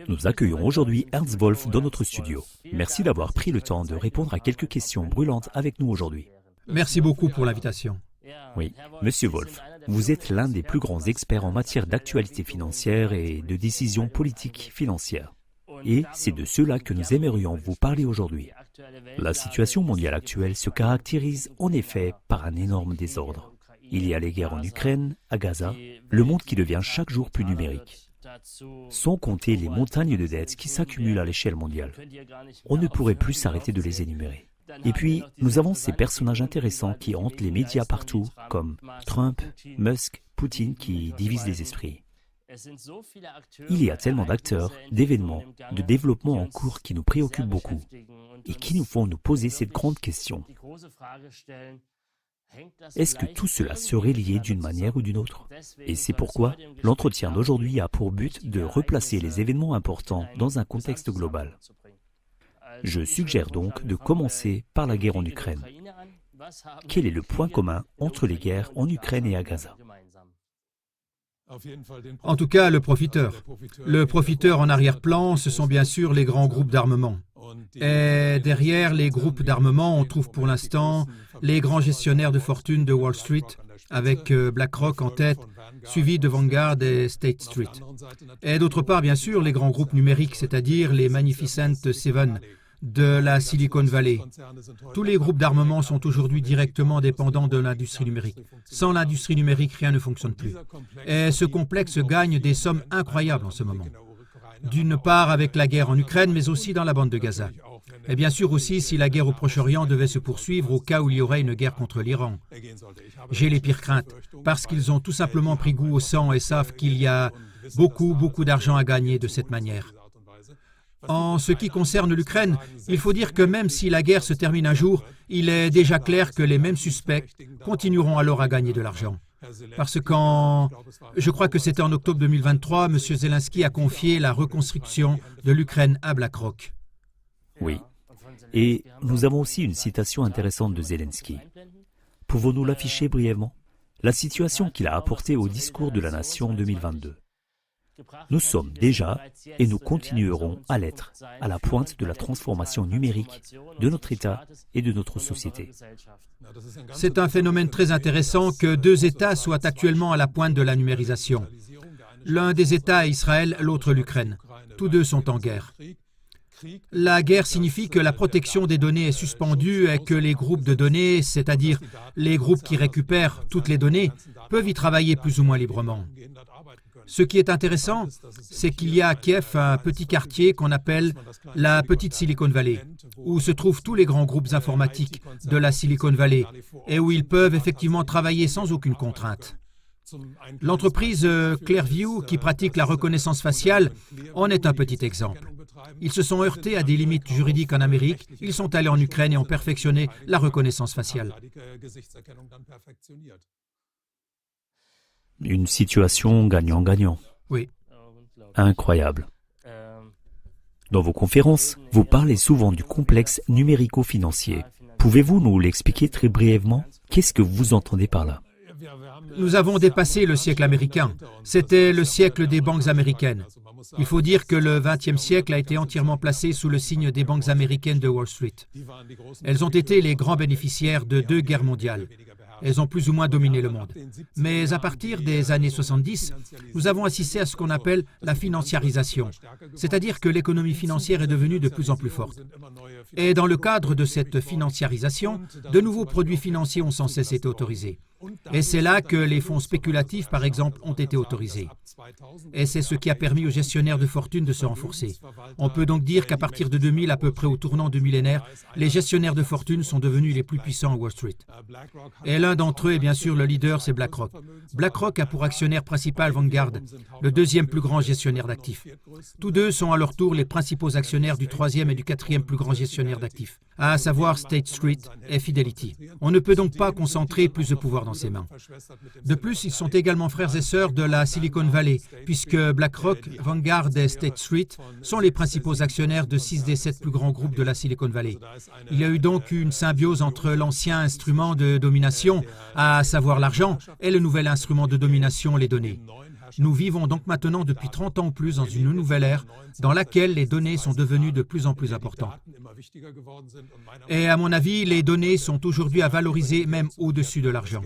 Nous accueillons aujourd'hui Ernst Wolf dans notre studio. Merci d'avoir pris le temps de répondre à quelques questions brûlantes avec nous aujourd'hui. Merci beaucoup pour l'invitation. Oui, Monsieur Wolf, vous êtes l'un des plus grands experts en matière d'actualité financière et de décisions politiques financières. Et c'est de cela que nous aimerions vous parler aujourd'hui. La situation mondiale actuelle se caractérise en effet par un énorme désordre. Il y a les guerres en Ukraine, à Gaza, le monde qui devient chaque jour plus numérique. Sans compter les montagnes de dettes qui s'accumulent à l'échelle mondiale. On ne pourrait plus s'arrêter de les énumérer. Et puis, nous avons ces personnages intéressants qui hantent les médias partout, comme Trump, Musk, Poutine, qui divisent les esprits. Il y a tellement d'acteurs, d'événements, de développements en cours qui nous préoccupent beaucoup et qui nous font nous poser cette grande question. Est-ce que tout cela serait lié d'une manière ou d'une autre? Et c'est pourquoi l'entretien d'aujourd'hui a pour but de replacer les événements importants dans un contexte global. Je suggère donc de commencer par la guerre en Ukraine. Quel est le point commun entre les guerres en Ukraine et à Gaza? En tout cas, le profiteur. Le profiteur en arrière-plan, ce sont bien sûr les grands groupes d'armement. Et derrière les groupes d'armement, on trouve pour l'instant les grands gestionnaires de fortune de Wall Street, avec BlackRock en tête, suivi de Vanguard et State Street. Et d'autre part, bien sûr, les grands groupes numériques, c'est-à-dire les Magnificent Seven de la Silicon Valley. Tous les groupes d'armement sont aujourd'hui directement dépendants de l'industrie numérique. Sans l'industrie numérique, rien ne fonctionne plus. Et ce complexe gagne des sommes incroyables en ce moment. D'une part avec la guerre en Ukraine, mais aussi dans la bande de Gaza. Et bien sûr aussi si la guerre au Proche-Orient devait se poursuivre au cas où il y aurait une guerre contre l'Iran. J'ai les pires craintes, parce qu'ils ont tout simplement pris goût au sang et savent qu'il y a beaucoup d'argent à gagner de cette manière. En ce qui concerne l'Ukraine, il faut dire que même si la guerre se termine un jour, il est déjà clair que les mêmes suspects continueront alors à gagner de l'argent. Parce je crois que c'était en octobre 2023, M. Zelensky a confié la reconstruction de l'Ukraine à BlackRock. Oui, et nous avons aussi une citation intéressante de Zelensky. Pouvons-nous l'afficher brièvement? La situation qu'il a apportée au discours de la Nation 2022. Nous sommes déjà, et nous continuerons à l'être, à la pointe de la transformation numérique de notre État et de notre société. C'est un phénomène très intéressant que deux États soient actuellement à la pointe de la numérisation. L'un des États est Israël, l'autre l'Ukraine. Tous deux sont en guerre. La guerre signifie que la protection des données est suspendue et que les groupes de données, c'est-à-dire les groupes qui récupèrent toutes les données, peuvent y travailler plus ou moins librement. Ce qui est intéressant, c'est qu'il y a à Kiev un petit quartier qu'on appelle la petite Silicon Valley, où se trouvent tous les grands groupes informatiques de la Silicon Valley et où ils peuvent effectivement travailler sans aucune contrainte. L'entreprise Clearview, qui pratique la reconnaissance faciale, en est un petit exemple. Ils se sont heurtés à des limites juridiques en Amérique, ils sont allés en Ukraine et ont perfectionné la reconnaissance faciale. Une situation gagnant-gagnant. Oui. Incroyable. Dans vos conférences, vous parlez souvent du complexe numérico-financier. Pouvez-vous nous l'expliquer très brièvement? Qu'est-ce que vous entendez par là? Nous avons dépassé le siècle américain. C'était le siècle des banques américaines. Il faut dire que le XXe siècle a été entièrement placé sous le signe des banques américaines de Wall Street. Elles ont été les grands bénéficiaires de 2 guerres mondiales. Elles ont plus ou moins dominé le monde. Mais à partir des années 70, nous avons assisté à ce qu'on appelle la financiarisation, c'est-à-dire que l'économie financière est devenue de plus en plus forte. Et dans le cadre de cette financiarisation, de nouveaux produits financiers ont sans cesse été autorisés. Et c'est là que les fonds spéculatifs, par exemple, ont été autorisés. Et c'est ce qui a permis aux gestionnaires de fortune de se renforcer. On peut donc dire qu'à partir de 2000, à peu près au tournant du millénaire, les gestionnaires de fortune sont devenus les plus puissants à Wall Street. Et l'un d'entre eux, et bien sûr le leader, c'est BlackRock. BlackRock a pour actionnaire principal Vanguard, le deuxième plus grand gestionnaire d'actifs. Tous deux sont à leur tour les principaux actionnaires du troisième et du quatrième plus grand gestionnaire d'actifs, à savoir State Street et Fidelity. On ne peut donc pas concentrer plus de pouvoir dans ses mains. De plus, ils sont également frères et sœurs de la Silicon Valley, puisque BlackRock, Vanguard et State Street sont les principaux actionnaires de 6 des 7 plus grands groupes de la Silicon Valley. Il y a eu donc une symbiose entre l'ancien instrument de domination, à savoir l'argent, et le nouvel instrument de domination, les données. Nous vivons donc maintenant depuis 30 ans ou plus dans une nouvelle ère dans laquelle les données sont devenues de plus en plus importantes. Et à mon avis, les données sont aujourd'hui à valoriser même au-dessus de l'argent.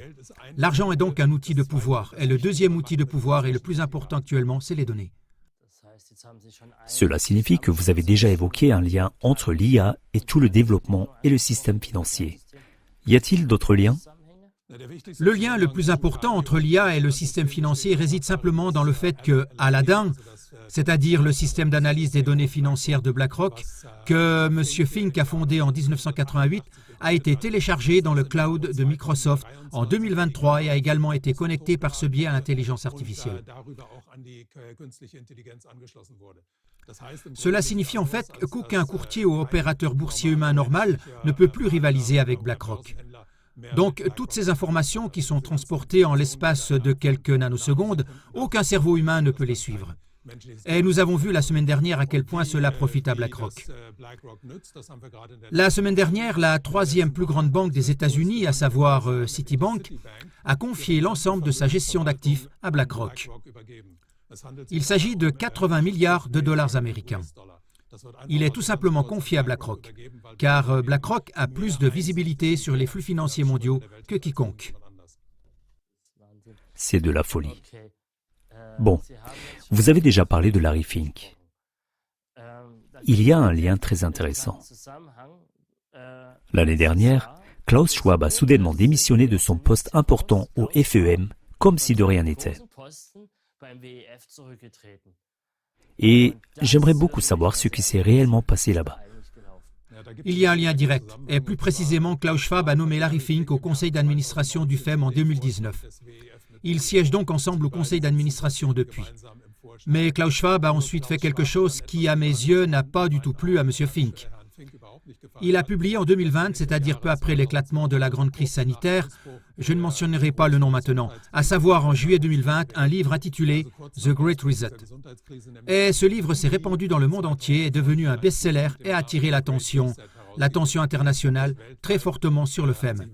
L'argent est donc un outil de pouvoir, et le deuxième outil de pouvoir et le plus important actuellement, c'est les données. Cela signifie que vous avez déjà évoqué un lien entre l'IA et tout le développement et le système financier. Y a-t-il d'autres liens ? Le lien le plus important entre l'IA et le système financier réside simplement dans le fait que Aladdin, c'est-à-dire le système d'analyse des données financières de BlackRock, que M. Fink a fondé en 1988, a été téléchargé dans le cloud de Microsoft en 2023 et a également été connecté par ce biais à l'intelligence artificielle. Cela signifie en fait qu'aucun courtier ou opérateur boursier humain normal ne peut plus rivaliser avec BlackRock. Donc, toutes ces informations qui sont transportées en l'espace de quelques nanosecondes, aucun cerveau humain ne peut les suivre. Et nous avons vu la semaine dernière à quel point cela profite à BlackRock. La semaine dernière, la troisième plus grande banque des États-Unis, à savoir Citibank, a confié l'ensemble de sa gestion d'actifs à BlackRock. Il s'agit de 80 milliards de dollars américains. Il est tout simplement confié à BlackRock, car BlackRock a plus de visibilité sur les flux financiers mondiaux que quiconque. C'est de la folie. Bon, vous avez déjà parlé de Larry Fink. Il y a un lien très intéressant. L'année dernière, Klaus Schwab a soudainement démissionné de son poste important au FEM, comme si de rien n'était. Et j'aimerais beaucoup savoir ce qui s'est réellement passé là-bas. Il y a un lien direct, et plus précisément, Klaus Schwab a nommé Larry Fink au conseil d'administration du FEM en 2019. Ils siègent donc ensemble au conseil d'administration depuis. Mais Klaus Schwab a ensuite fait quelque chose qui, à mes yeux, n'a pas du tout plu à M. Fink. Il a publié en 2020, c'est-à-dire peu après l'éclatement de la grande crise sanitaire, je ne mentionnerai pas le nom maintenant, à savoir en juillet 2020, un livre intitulé « The Great Reset ». Et ce livre s'est répandu dans le monde entier, est devenu un best-seller et a attiré l'attention internationale très fortement sur le FEM.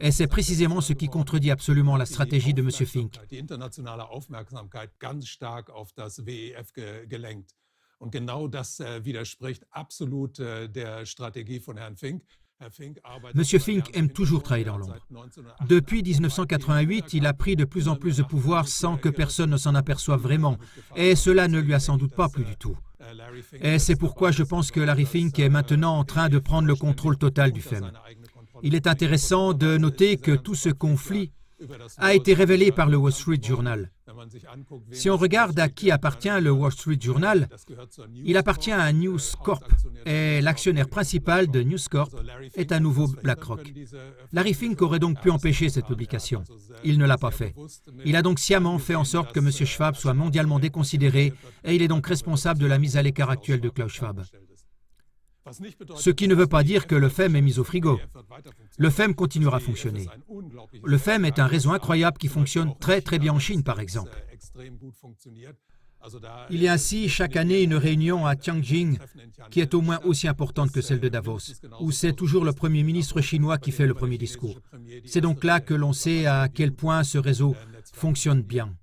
Et c'est précisément ce qui contredit absolument la stratégie de M. Fink. Und genau das widerspricht absolut der Strategie von Herrn Fink. M. Fink aime toujours travailler dans l'ombre. Depuis 1988, il a pris de plus en plus de pouvoir sans que personne ne s'en aperçoive vraiment. Et cela ne lui a sans doute pas plu du tout. Et c'est pourquoi je pense que Larry Fink est maintenant en train de prendre le contrôle total du FEM. Il est intéressant de noter que tout ce conflit a été révélé par le Wall Street Journal. Si on regarde à qui appartient le Wall Street Journal, il appartient à News Corp et l'actionnaire principal de News Corp est à nouveau BlackRock. Larry Fink aurait donc pu empêcher cette publication. Il ne l'a pas fait. Il a donc sciemment fait en sorte que M. Schwab soit mondialement déconsidéré et il est donc responsable de la mise à l'écart actuelle de Klaus Schwab. Ce qui ne veut pas dire que le FEM est mis au frigo. Le FEM continuera à fonctionner. Le FEM est un réseau incroyable qui fonctionne très très bien en Chine, par exemple. Il y a ainsi chaque année une réunion à Tianjin qui est au moins aussi importante que celle de Davos, où c'est toujours le Premier ministre chinois qui fait le premier discours. C'est donc là que l'on sait à quel point ce réseau fonctionne bien.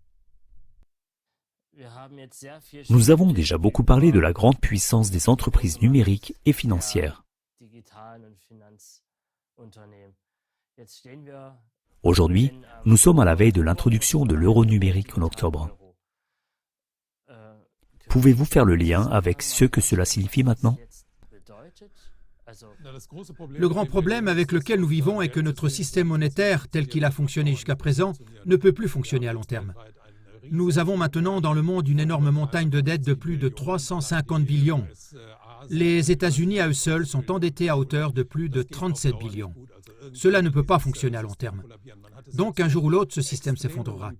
Nous avons déjà beaucoup parlé de la grande puissance des entreprises numériques et financières. Aujourd'hui, nous sommes à la veille de l'introduction de l'euro numérique en octobre. Pouvez-vous faire le lien avec ce que cela signifie maintenant ? Le grand problème avec lequel nous vivons est que notre système monétaire, tel qu'il a fonctionné jusqu'à présent, ne peut plus fonctionner à long terme. Nous avons maintenant dans le monde une énorme montagne de dettes de plus de 350 billions. Les États-Unis à eux seuls sont endettés à hauteur de plus de 37 billions. Cela ne peut pas fonctionner à long terme. Donc un jour ou l'autre, ce système s'effondrera.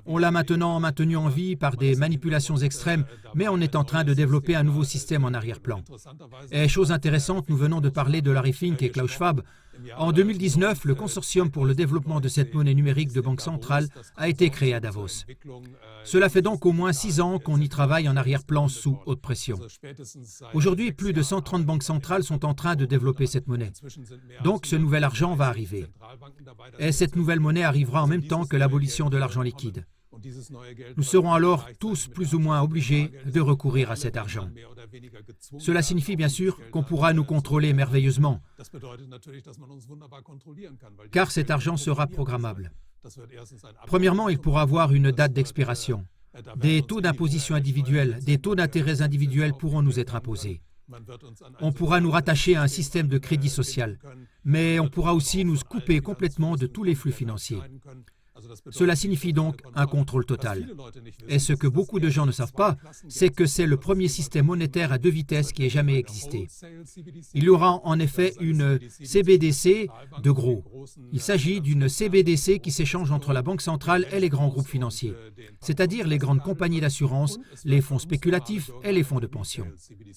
On l'a maintenant maintenu en vie par des manipulations extrêmes, mais on est en train de développer un nouveau système en arrière-plan. Et chose intéressante, nous venons de parler de Larry Fink et Klaus Schwab. En 2019, le consortium pour le développement de cette monnaie numérique de banque centrale a été créé à Davos. Cela fait donc au moins 6 ans qu'on y travaille en arrière-plan sous haute pression. Aujourd'hui, plus de 130 banques centrales sont en train de développer cette monnaie. Donc ce nouvel l'argent va arriver. Et cette nouvelle monnaie arrivera en même temps que l'abolition de l'argent liquide. Nous serons alors tous plus ou moins obligés de recourir à cet argent. Cela signifie bien sûr qu'on pourra nous contrôler merveilleusement, car cet argent sera programmable. Premièrement, il pourra avoir une date d'expiration. Des taux d'imposition individuels, des taux d'intérêts individuels pourront nous être imposés. On pourra nous rattacher à un système de crédit social, mais on pourra aussi nous couper complètement de tous les flux financiers. Cela signifie donc un contrôle total. Et ce que beaucoup de gens ne savent pas, c'est que c'est le premier système monétaire à deux vitesses qui ait jamais existé. Il y aura en effet une CBDC de gros. Il s'agit d'une CBDC qui s'échange entre la Banque centrale et les grands groupes financiers, c'est-à-dire les grandes compagnies d'assurance, les fonds spéculatifs et les fonds de pension.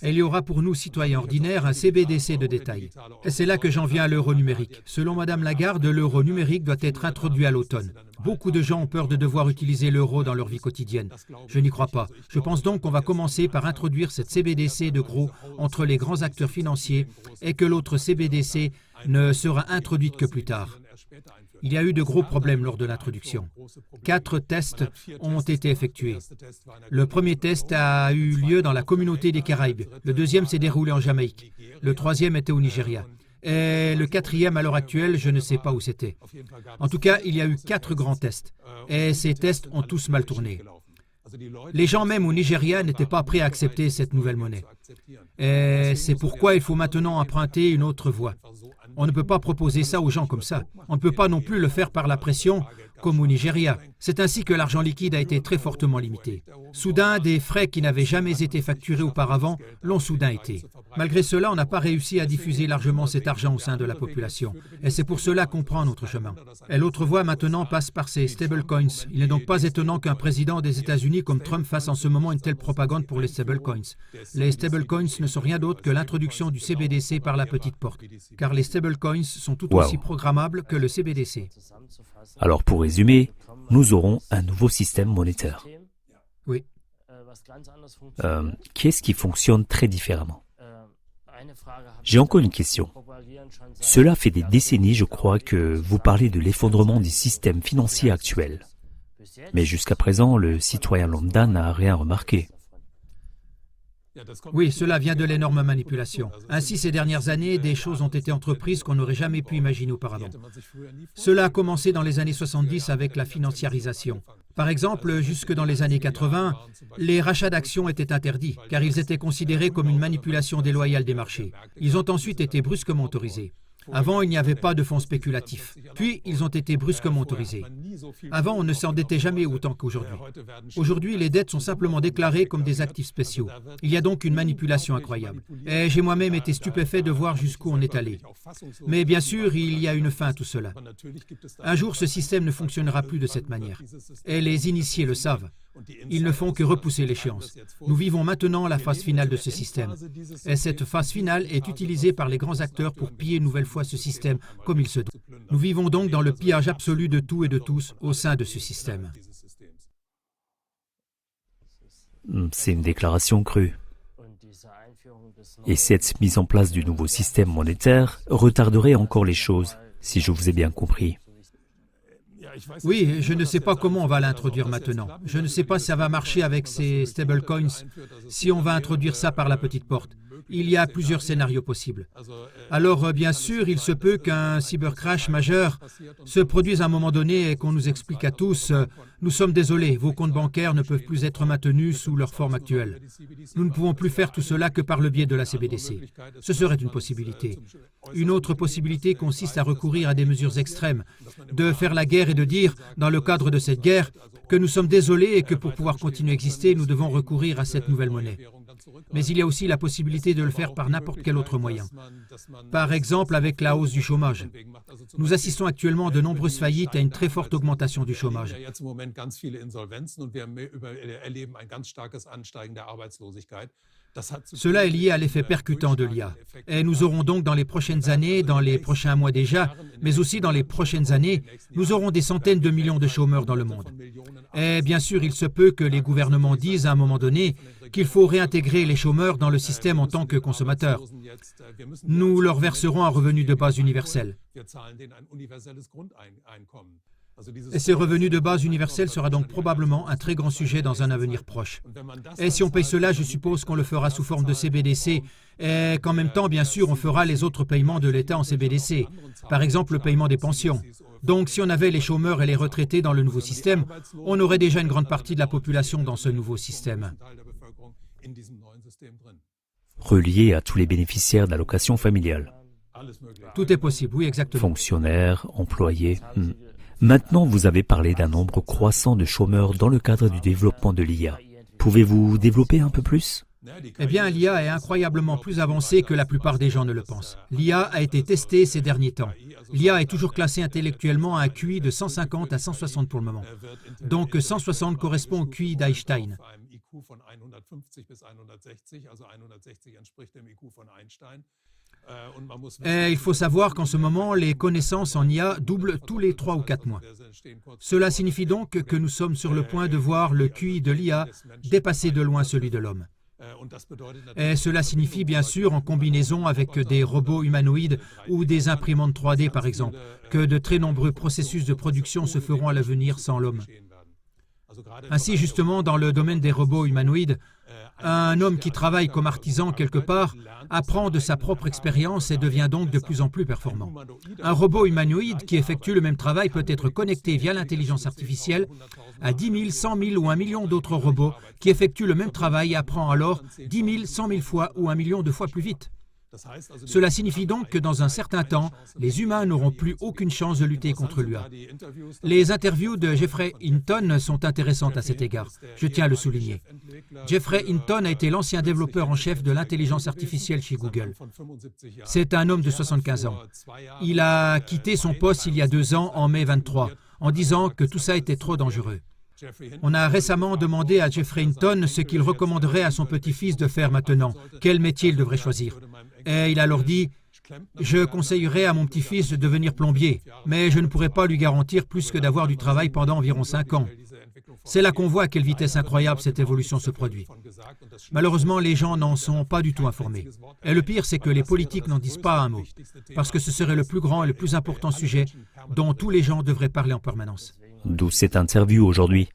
Et il y aura pour nous, citoyens ordinaires, un CBDC de détail. Et c'est là que j'en viens à l'euro numérique. Selon Mme Lagarde, l'euro numérique doit être introduit à l'automne. Beaucoup de gens ont peur de devoir utiliser l'euro dans leur vie quotidienne. Je n'y crois pas. Je pense donc qu'on va commencer par introduire cette CBDC de gros entre les grands acteurs financiers et que l'autre CBDC ne sera introduite que plus tard. Il y a eu de gros problèmes lors de l'introduction. 4 tests ont été effectués. Le premier test a eu lieu dans la communauté des Caraïbes. Le deuxième s'est déroulé en Jamaïque. Le troisième était au Nigeria. Et le quatrième, à l'heure actuelle, je ne sais pas où c'était. En tout cas, il y a eu 4 grands tests. Et ces tests ont tous mal tourné. Les gens même au Nigeria n'étaient pas prêts à accepter cette nouvelle monnaie. Et c'est pourquoi il faut maintenant emprunter une autre voie. On ne peut pas proposer ça aux gens comme ça. On ne peut pas non plus le faire par la pression, comme au Nigeria. C'est ainsi que l'argent liquide a été très fortement limité. Soudain, des frais qui n'avaient jamais été facturés auparavant l'ont soudain été. Malgré cela, on n'a pas réussi à diffuser largement cet argent au sein de la population. Et c'est pour cela qu'on prend notre chemin. Et l'autre voie maintenant passe par ces stablecoins. Il n'est donc pas étonnant qu'un président des États-Unis comme Trump fasse en ce moment une telle propagande pour les stablecoins. Les stablecoins ne sont rien d'autre que l'introduction du CBDC par la petite porte. Car les stablecoins sont tout aussi programmables que le CBDC. Alors pour résumer, nous aurons un nouveau système monétaire. Oui. Qu'est-ce qui fonctionne très différemment? J'ai encore une question. Cela fait des décennies, je crois, que vous parlez de l'effondrement du système financier actuel. Mais jusqu'à présent, le citoyen lambda n'a rien remarqué. Oui, cela vient de l'énorme manipulation. Ainsi, ces dernières années, des choses ont été entreprises qu'on n'aurait jamais pu imaginer auparavant. Cela a commencé dans les années 70 avec la financiarisation. Par exemple, jusque dans les années 80, les rachats d'actions étaient interdits, car ils étaient considérés comme une manipulation déloyale des marchés. Ils ont ensuite été brusquement autorisés. Avant, il n'y avait pas de fonds spéculatifs. Puis, ils ont été brusquement autorisés. Avant, on ne s'endettait jamais autant qu'aujourd'hui. Aujourd'hui, les dettes sont simplement déclarées comme des actifs spéciaux. Il y a donc une manipulation incroyable. Et j'ai moi-même été stupéfait de voir jusqu'où on est allé. Mais bien sûr, il y a une fin à tout cela. Un jour, ce système ne fonctionnera plus de cette manière. Et les initiés le savent. Ils ne font que repousser l'échéance. Nous vivons maintenant la phase finale de ce système. Et cette phase finale est utilisée par les grands acteurs pour piller une nouvelle fois ce système comme il se doit. Nous vivons donc dans le pillage absolu de tout et de tous au sein de ce système. C'est une déclaration crue. Et cette mise en place du nouveau système monétaire retarderait encore les choses, si je vous ai bien compris. Oui, je ne sais pas comment on va l'introduire maintenant. Je ne sais pas si ça va marcher avec ces stablecoins, si on va introduire ça par la petite porte. Il y a plusieurs scénarios possibles. Alors, bien sûr, il se peut qu'un cybercrash majeur se produise à un moment donné et qu'on nous explique à tous « Nous sommes désolés, vos comptes bancaires ne peuvent plus être maintenus sous leur forme actuelle. Nous ne pouvons plus faire tout cela que par le biais de la CBDC. » Ce serait une possibilité. Une autre possibilité consiste à recourir à des mesures extrêmes, de faire la guerre et de dire, dans le cadre de cette guerre, que nous sommes désolés et que pour pouvoir continuer à exister, nous devons recourir à cette nouvelle monnaie. Mais il y a aussi la possibilité de le faire par n'importe quel autre moyen. Par exemple, avec la hausse du chômage. Nous assistons actuellement à de nombreuses faillites et à une très forte augmentation du chômage. Cela est lié à l'effet percutant de l'IA. Et nous aurons donc dans les prochaines années, dans les prochains mois déjà, mais aussi dans les prochaines années, nous aurons des centaines de millions de chômeurs dans le monde. Et bien sûr, il se peut que les gouvernements disent à un moment donné qu'il faut réintégrer les chômeurs dans le système en tant que consommateurs. Nous leur verserons un revenu de base universel. Et ce revenu de base universel sera donc probablement un très grand sujet dans un avenir proche. Et si on paye cela, je suppose qu'on le fera sous forme de CBDC et qu'en même temps, bien sûr, on fera les autres paiements de l'État en CBDC. Par exemple, le paiement des pensions. Donc, si on avait les chômeurs et les retraités dans le nouveau système, on aurait déjà une grande partie de la population dans ce nouveau système. Relié à tous les bénéficiaires d'allocations familiales. Tout est possible, oui, exactement. Fonctionnaires, employés. Maintenant, vous avez parlé d'un nombre croissant de chômeurs dans le cadre du développement de l'IA. Pouvez-vous développer un peu plus ? Eh bien, l'IA est incroyablement plus avancée que la plupart des gens ne le pensent. L'IA a été testée ces derniers temps. L'IA est toujours classée intellectuellement à un QI de 150 à 160 pour le moment. Donc 160 correspond au QI d'Einstein. Et il faut savoir qu'en ce moment, les connaissances en IA doublent tous les 3 ou 4 mois. Cela signifie donc que nous sommes sur le point de voir le QI de l'IA dépasser de loin celui de l'homme. Et cela signifie bien sûr, en combinaison avec des robots humanoïdes ou des imprimantes 3D par exemple, que de très nombreux processus de production se feront à l'avenir sans l'homme. Ainsi, justement, dans le domaine des robots humanoïdes, un homme qui travaille comme artisan quelque part apprend de sa propre expérience et devient donc de plus en plus performant. Un robot humanoïde qui effectue le même travail peut être connecté via l'intelligence artificielle à 10 000, 100 000 ou 1 million d'autres robots qui effectuent le même travail et apprend alors 10 000, 100 000 fois ou 1 million de fois plus vite. Cela signifie donc que dans un certain temps, les humains n'auront plus aucune chance de lutter contre l'IA. Les interviews de Jeffrey Hinton sont intéressantes à cet égard. Je tiens à le souligner. Jeffrey Hinton a été l'ancien développeur en chef de l'intelligence artificielle chez Google. C'est un homme de 75 ans. Il a quitté son poste il y a 2 ans, en mai 23, en disant que tout ça était trop dangereux. On a récemment demandé à Jeffrey Hinton ce qu'il recommanderait à son petit-fils de faire maintenant, quel métier il devrait choisir. Et il a alors dit « Je conseillerais à mon petit-fils de devenir plombier, mais je ne pourrais pas lui garantir plus que d'avoir du travail pendant environ 5 ans. » C'est là qu'on voit à quelle vitesse incroyable cette évolution se produit. Malheureusement, les gens n'en sont pas du tout informés. Et le pire, c'est que les politiques n'en disent pas un mot, parce que ce serait le plus grand et le plus important sujet dont tous les gens devraient parler en permanence. D'où cette interview aujourd'hui.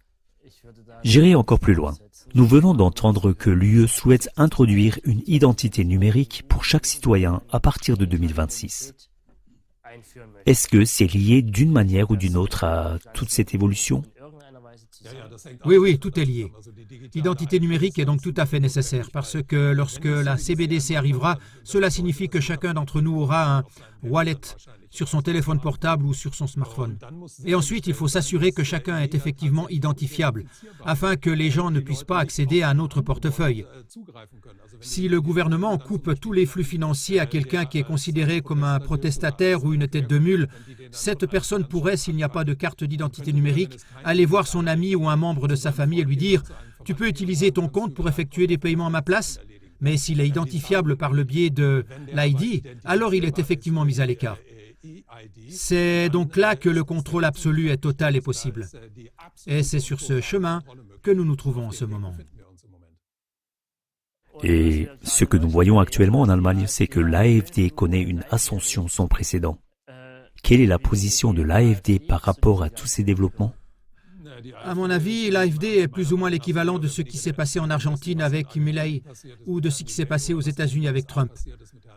J'irai encore plus loin. Nous venons d'entendre que l'UE souhaite introduire une identité numérique pour chaque citoyen à partir de 2026. Est-ce que c'est lié d'une manière ou d'une autre à toute cette évolution ? Oui, tout est lié. L'identité numérique est donc tout à fait nécessaire parce que lorsque la CBDC arrivera, cela signifie que chacun d'entre nous aura un wallet sur son téléphone portable ou sur son smartphone. Et ensuite, il faut s'assurer que chacun est effectivement identifiable afin que les gens ne puissent pas accéder à un autre portefeuille. Si le gouvernement coupe tous les flux financiers à quelqu'un qui est considéré comme un protestataire ou une tête de mule, cette personne pourrait, s'il n'y a pas de carte d'identité numérique, aller voir son ami ou un membre de sa famille et lui dire « Tu peux utiliser ton compte pour effectuer des paiements à ma place ?» Mais s'il est identifiable par le biais de l'ID, alors il est effectivement mis à l'écart. C'est donc là que le contrôle absolu est total et possible. Et c'est sur ce chemin que nous nous trouvons en ce moment. Et ce que nous voyons actuellement en Allemagne, c'est que l'AfD connaît une ascension sans précédent. Quelle est la position de l'AfD par rapport à tous ces développements ? À mon avis, l'AfD est plus ou moins l'équivalent de ce qui s'est passé en Argentine avec Milei ou de ce qui s'est passé aux États-Unis avec Trump.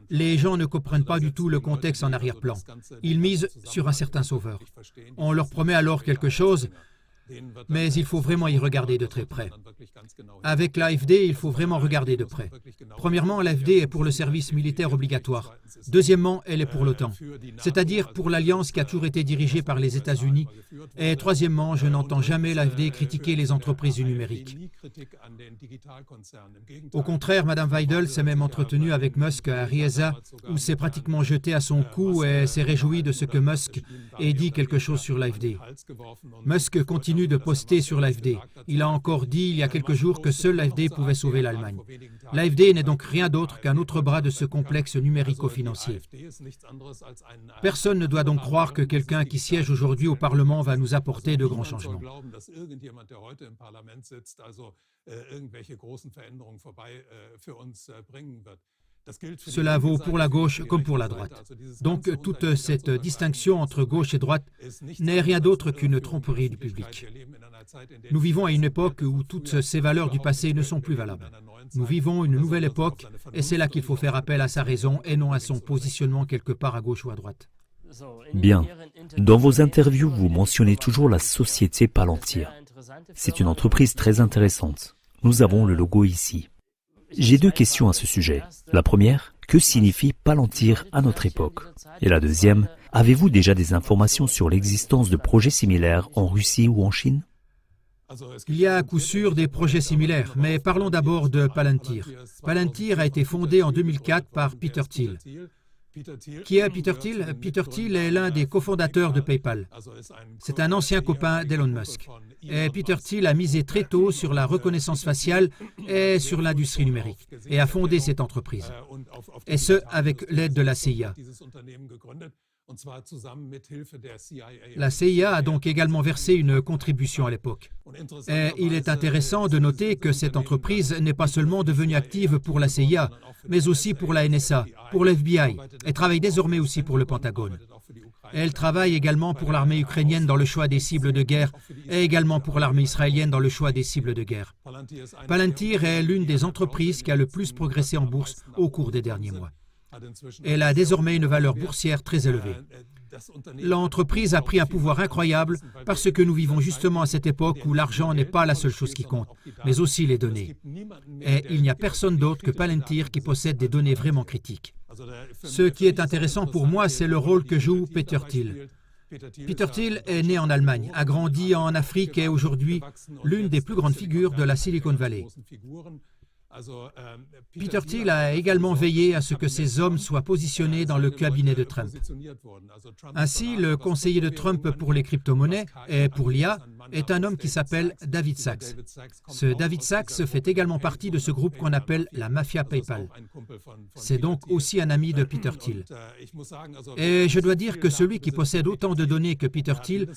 Les gens ne comprennent pas du tout le contexte en arrière-plan. Ils misent sur un certain sauveur. On leur promet alors quelque chose, mais il faut vraiment y regarder de très près. Avec l'AfD, il faut vraiment regarder de près. Premièrement, l'AfD est pour le service militaire obligatoire. Deuxièmement, elle est pour l'OTAN, c'est-à-dire pour l'alliance qui a toujours été dirigée par les États-Unis. Et troisièmement, je n'entends jamais l'AfD critiquer les entreprises du numérique. Au contraire, Mme Weidel s'est même entretenue avec Musk à Riesa, où s'est pratiquement jeté à son cou et s'est réjoui de ce que Musk ait dit quelque chose sur l'AfD. Musk continue continue de poster sur l'AfD. Il a encore dit il y a quelques jours que seul l'AfD pouvait sauver l'Allemagne. L'AfD n'est donc rien d'autre qu'un autre bras de ce complexe numérico-financier. Personne ne doit donc croire que quelqu'un qui siège aujourd'hui au Parlement va nous apporter de grands changements. Cela vaut pour la gauche comme pour la droite. Donc toute cette distinction entre gauche et droite n'est rien d'autre qu'une tromperie du public. Nous vivons à une époque où toutes ces valeurs du passé ne sont plus valables. Nous vivons une nouvelle époque et c'est là qu'il faut faire appel à sa raison et non à son positionnement quelque part à gauche ou à droite. Bien. Dans vos interviews, vous mentionnez toujours la société Palantir. C'est une entreprise très intéressante. Nous avons le logo ici. J'ai deux questions à ce sujet. La première, que signifie Palantir à notre époque? Et la deuxième, avez-vous déjà des informations sur l'existence de projets similaires en Russie ou en Chine? Il y a à coup sûr des projets similaires, mais parlons d'abord de Palantir. Palantir a été fondé en 2004 par Peter Thiel. Qui est Peter Thiel? Peter Thiel est l'un des cofondateurs de PayPal. C'est un ancien copain d'Elon Musk. Et Peter Thiel a misé très tôt sur la reconnaissance faciale et sur l'industrie numérique et a fondé cette entreprise. Et ce, avec l'aide de la CIA. La CIA a donc également versé une contribution à l'époque. Et il est intéressant de noter que cette entreprise n'est pas seulement devenue active pour la CIA, mais aussi pour la NSA, pour l'FBI, et travaille désormais aussi pour le Pentagone. Elle travaille également pour l'armée ukrainienne dans le choix des cibles de guerre et également pour l'armée israélienne dans le choix des cibles de guerre. Palantir est l'une des entreprises qui a le plus progressé en bourse au cours des derniers mois. Elle a désormais une valeur boursière très élevée. L'entreprise a pris un pouvoir incroyable parce que nous vivons justement à cette époque où l'argent n'est pas la seule chose qui compte, mais aussi les données. Et il n'y a personne d'autre que Palantir qui possède des données vraiment critiques. Ce qui est intéressant pour moi, c'est le rôle que joue Peter Thiel. Peter Thiel est né en Allemagne, a grandi en Afrique et est aujourd'hui l'une des plus grandes figures de la Silicon Valley. Peter Thiel a également veillé à ce que ces hommes soient positionnés dans le cabinet de Trump. Ainsi, le conseiller de Trump pour les crypto-monnaies et pour l'IA est un homme qui s'appelle David Sacks. Ce David Sacks fait également partie de ce groupe qu'on appelle la mafia PayPal. C'est donc aussi un ami de Peter Thiel. Et je dois dire que celui qui possède autant de données que Peter Thiel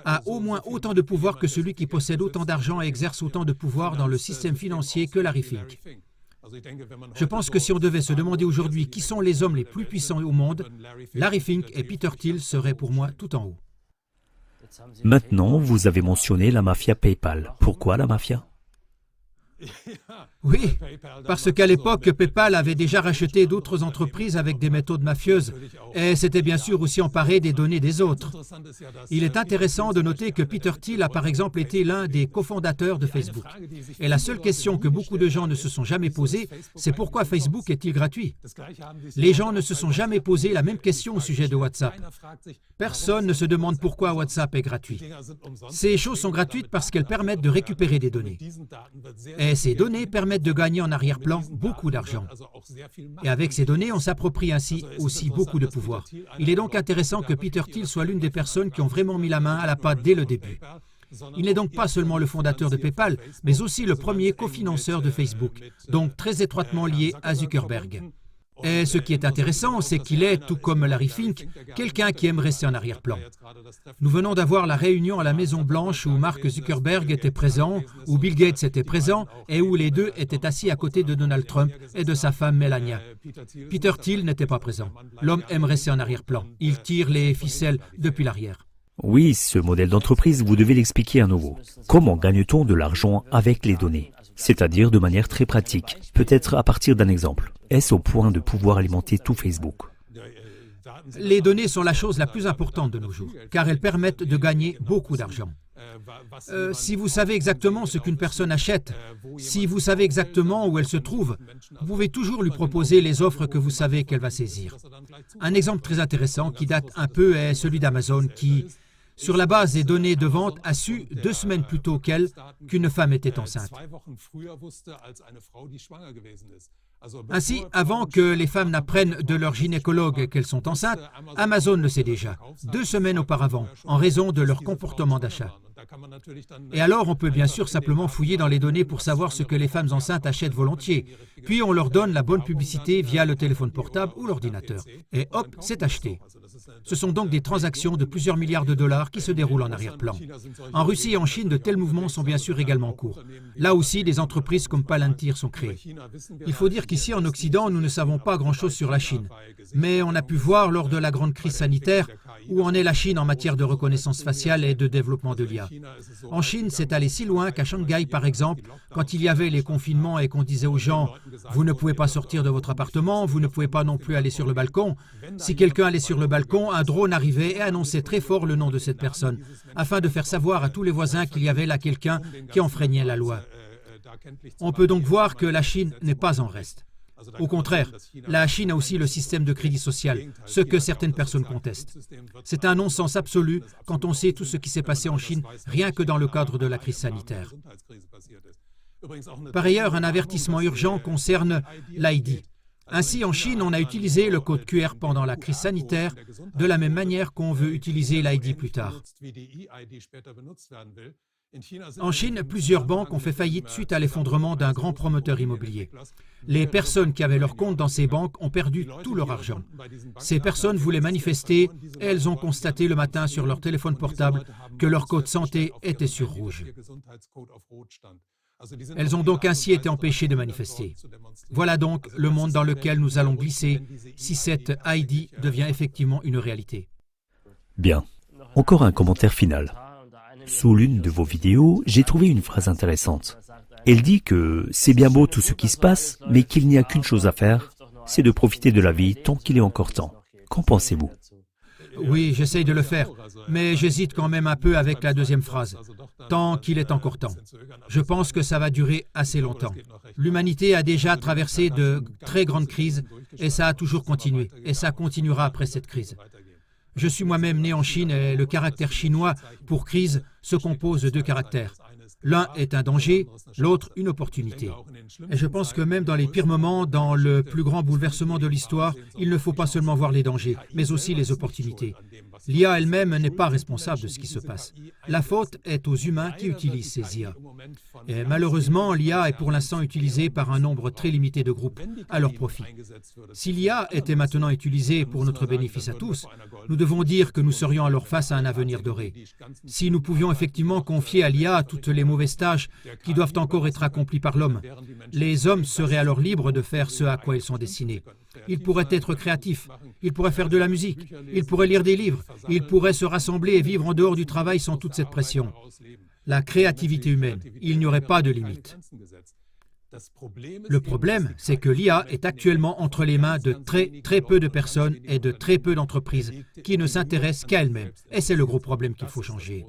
a au moins autant de pouvoir que celui qui possède autant d'argent et exerce autant de pouvoir dans le système financier que Larry Fink. Je pense que si on devait se demander aujourd'hui qui sont les hommes les plus puissants au monde, Larry Fink et Peter Thiel seraient pour moi tout en haut. Maintenant, vous avez mentionné la mafia PayPal. Pourquoi la mafia? Oui, parce qu'à l'époque, PayPal avait déjà racheté d'autres entreprises avec des méthodes mafieuses et s'était bien sûr aussi emparé des données des autres. Il est intéressant de noter que Peter Thiel a par exemple été l'un des cofondateurs de Facebook. Et la seule question que beaucoup de gens ne se sont jamais posée, c'est pourquoi Facebook est-il gratuit? Les gens ne se sont jamais posé la même question au sujet de WhatsApp. Personne ne se demande pourquoi WhatsApp est gratuit. Ces choses sont gratuites parce qu'elles permettent de récupérer des données. Et ces données permettent de gagner en arrière-plan beaucoup d'argent. Et avec ces données, on s'approprie ainsi aussi beaucoup de pouvoir. Il est donc intéressant que Peter Thiel soit l'une des personnes qui ont vraiment mis la main à la pâte dès le début. Il n'est donc pas seulement le fondateur de PayPal, mais aussi le premier cofinanceur de Facebook, donc très étroitement lié à Zuckerberg. Et ce qui est intéressant, c'est qu'il est, tout comme Larry Fink, quelqu'un qui aime rester en arrière-plan. Nous venons d'avoir la réunion à la Maison-Blanche où Mark Zuckerberg était présent, où Bill Gates était présent et où les deux étaient assis à côté de Donald Trump et de sa femme Melania. Peter Thiel n'était pas présent. L'homme aime rester en arrière-plan. Il tire les ficelles depuis l'arrière. Oui, ce modèle d'entreprise, vous devez l'expliquer à nouveau. Comment gagne-t-on de l'argent avec les données? C'est-à-dire de manière très pratique, peut-être à partir d'un exemple. Est-ce au point de pouvoir alimenter tout Facebook? Les données sont la chose la plus importante de nos jours, car elles permettent de gagner beaucoup d'argent. Si vous savez exactement ce qu'une personne achète, si vous savez exactement où elle se trouve, vous pouvez toujours lui proposer les offres que vous savez qu'elle va saisir. Un exemple très intéressant qui date un peu est celui d'Amazon qui, sur la base des données de vente, a su 2 semaines plus tôt qu'elle qu'une femme était enceinte. Ainsi, avant que les femmes n'apprennent de leur gynécologue qu'elles sont enceintes, Amazon le sait déjà, 2 semaines auparavant, en raison de leur comportement d'achat. Et alors, on peut bien sûr simplement fouiller dans les données pour savoir ce que les femmes enceintes achètent volontiers. Puis on leur donne la bonne publicité via le téléphone portable ou l'ordinateur. Et hop, c'est acheté. Ce sont donc des transactions de plusieurs milliards de dollars qui se déroulent en arrière-plan. En Russie et en Chine, de tels mouvements sont bien sûr également en cours. Là aussi, des entreprises comme Palantir sont créées. Il faut dire qu'ici, en Occident, nous ne savons pas grand-chose sur la Chine. Mais on a pu voir lors de la grande crise sanitaire où en est la Chine en matière de reconnaissance faciale et de développement de l'IA. En Chine, c'est allé si loin qu'à Shanghai, par exemple, quand il y avait les confinements et qu'on disait aux gens « Vous ne pouvez pas sortir de votre appartement, vous ne pouvez pas non plus aller sur le balcon », si quelqu'un allait sur le balcon, un drone arrivait et annonçait très fort le nom de cette personne, afin de faire savoir à tous les voisins qu'il y avait là quelqu'un qui enfreignait la loi. On peut donc voir que la Chine n'est pas en reste. Au contraire, la Chine a aussi le système de crédit social, ce que certaines personnes contestent. C'est un non-sens absolu quand on sait tout ce qui s'est passé en Chine, rien que dans le cadre de la crise sanitaire. Par ailleurs, un avertissement urgent concerne l'ID. Ainsi, en Chine, on a utilisé le code QR pendant la crise sanitaire de la même manière qu'on veut utiliser l'ID plus tard. En Chine, plusieurs banques ont fait faillite suite à l'effondrement d'un grand promoteur immobilier. Les personnes qui avaient leur compte dans ces banques ont perdu tout leur argent. Ces personnes voulaient manifester et elles ont constaté le matin sur leur téléphone portable que leur code santé était sur rouge. Elles ont donc ainsi été empêchées de manifester. Voilà donc le monde dans lequel nous allons glisser si cette ID devient effectivement une réalité. Bien. Encore un commentaire final. Sous l'une de vos vidéos, j'ai trouvé une phrase intéressante. Elle dit que c'est bien beau tout ce qui se passe, mais qu'il n'y a qu'une chose à faire, c'est de profiter de la vie tant qu'il est encore temps. Qu'en pensez-vous? Oui, j'essaye de le faire, mais j'hésite quand même un peu avec la deuxième phrase. Tant qu'il est encore temps. Je pense que ça va durer assez longtemps. L'humanité a déjà traversé de très grandes crises et ça a toujours continué. Et ça continuera après cette crise. Je suis moi-même né en Chine et le caractère chinois pour crise se compose de 2 caractères. L'un est un danger, l'autre une opportunité. Et je pense que même dans les pires moments, dans le plus grand bouleversement de l'histoire, il ne faut pas seulement voir les dangers, mais aussi les opportunités. L'IA elle-même n'est pas responsable de ce qui se passe. La faute est aux humains qui utilisent ces IA. Et malheureusement, l'IA est pour l'instant utilisée par un nombre très limité de groupes, à leur profit. Si l'IA était maintenant utilisée pour notre bénéfice à tous, nous devons dire que nous serions alors face à un avenir doré. Si nous pouvions effectivement confier à l'IA toutes les mauvaises tâches qui doivent encore être accomplies par l'homme, les hommes seraient alors libres de faire ce à quoi ils sont destinés. Ils pourraient être créatifs, ils pourraient faire de la musique, ils pourraient lire des livres, ils pourraient se rassembler et vivre en dehors du travail sans toute cette pression. La créativité humaine, il n'y aurait pas de limite. Le problème, c'est que l'IA est actuellement entre les mains de très peu de personnes et de très peu d'entreprises qui ne s'intéressent qu'à elles-mêmes. Et c'est le gros problème qu'il faut changer.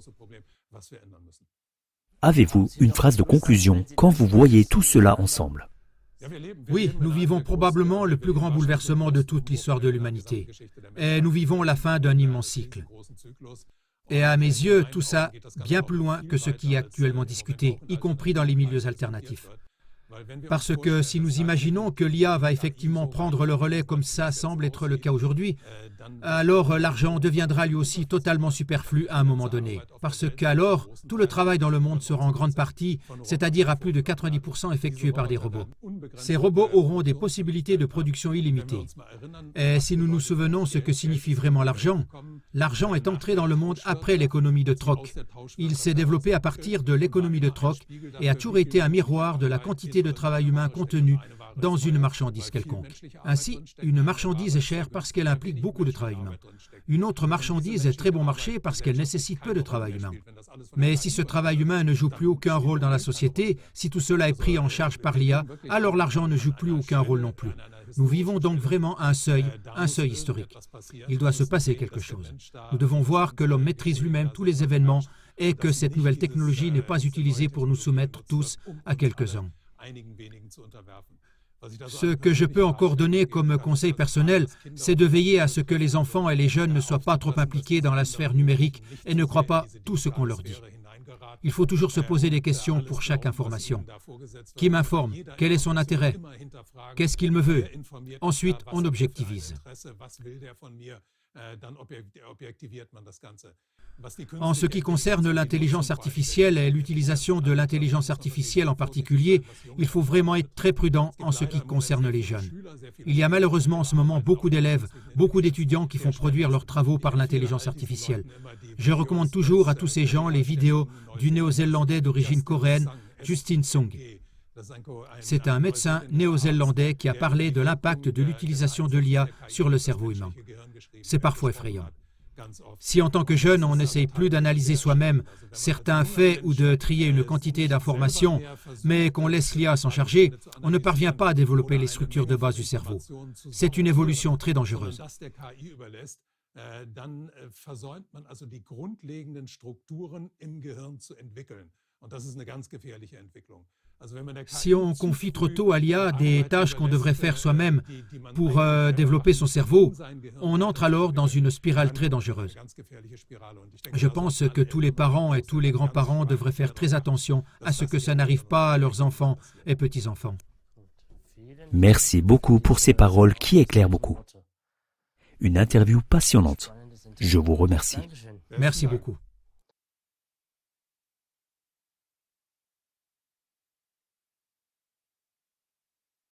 Avez-vous une phrase de conclusion quand vous voyez tout cela ensemble? Oui, nous vivons probablement le plus grand bouleversement de toute l'histoire de l'humanité. Et nous vivons la fin d'un immense cycle. Et à mes yeux, tout ça, bien plus loin que ce qui est actuellement discuté, y compris dans les milieux alternatifs. Parce que si nous imaginons que l'IA va effectivement prendre le relais comme ça semble être le cas aujourd'hui, alors l'argent deviendra lui aussi totalement superflu à un moment donné. Parce qu'alors, tout le travail dans le monde sera en grande partie, c'est-à-dire à plus de 90% effectué par des robots. Ces robots auront des possibilités de production illimitées. Et si nous nous souvenons ce que signifie vraiment l'argent, l'argent est entré dans le monde après l'économie de troc. Il s'est développé à partir de l'économie de troc et a toujours été un miroir de la quantité de travail humain contenu dans une marchandise quelconque. Ainsi, une marchandise est chère parce qu'elle implique beaucoup de travail humain. Une autre marchandise est très bon marché parce qu'elle nécessite peu de travail humain. Mais si ce travail humain ne joue plus aucun rôle dans la société, si tout cela est pris en charge par l'IA, alors l'argent ne joue plus aucun rôle non plus. Nous vivons donc vraiment un seuil historique. Il doit se passer quelque chose. Nous devons voir que l'homme maîtrise lui-même tous les événements et que cette nouvelle technologie n'est pas utilisée pour nous soumettre tous à quelques-uns. Ce que je peux encore donner comme conseil personnel, c'est de veiller à ce que les enfants et les jeunes ne soient pas trop impliqués dans la sphère numérique et ne croient pas tout ce qu'on leur dit. Il faut toujours se poser des questions pour chaque information. Qui m'informe? Quel est son intérêt? Qu'est-ce qu'il me veut? Ensuite, on objectivise. En ce qui concerne l'intelligence artificielle et l'utilisation de l'intelligence artificielle en particulier, il faut vraiment être très prudent en ce qui concerne les jeunes. Il y a malheureusement en ce moment beaucoup d'élèves, beaucoup d'étudiants qui font produire leurs travaux par l'intelligence artificielle. Je recommande toujours à tous ces gens les vidéos du néo-zélandais d'origine coréenne, Justin Sung. C'est un médecin néo-zélandais qui a parlé de l'impact de l'utilisation de l'IA sur le cerveau humain. C'est parfois effrayant. Si en tant que jeune, on n'essaye plus d'analyser soi-même certains faits ou de trier une quantité d'informations, mais qu'on laisse l'IA s'en charger, on ne parvient pas à développer les structures de base du cerveau. C'est une évolution très dangereuse. Dann versäumt man also die grundlegenden Strukturen im Gehirn zu entwickeln. Und das ist eine ganz gefährliche Entwicklung. Si on confie trop tôt à l'IA des tâches qu'on devrait faire soi-même pour développer son cerveau, on entre alors dans une spirale très dangereuse. Je pense que tous les parents et tous les grands-parents devraient faire très attention à ce que ça n'arrive pas à leurs enfants et petits-enfants. Merci beaucoup pour ces paroles qui éclairent beaucoup. Une interview passionnante. Je vous remercie. Merci beaucoup.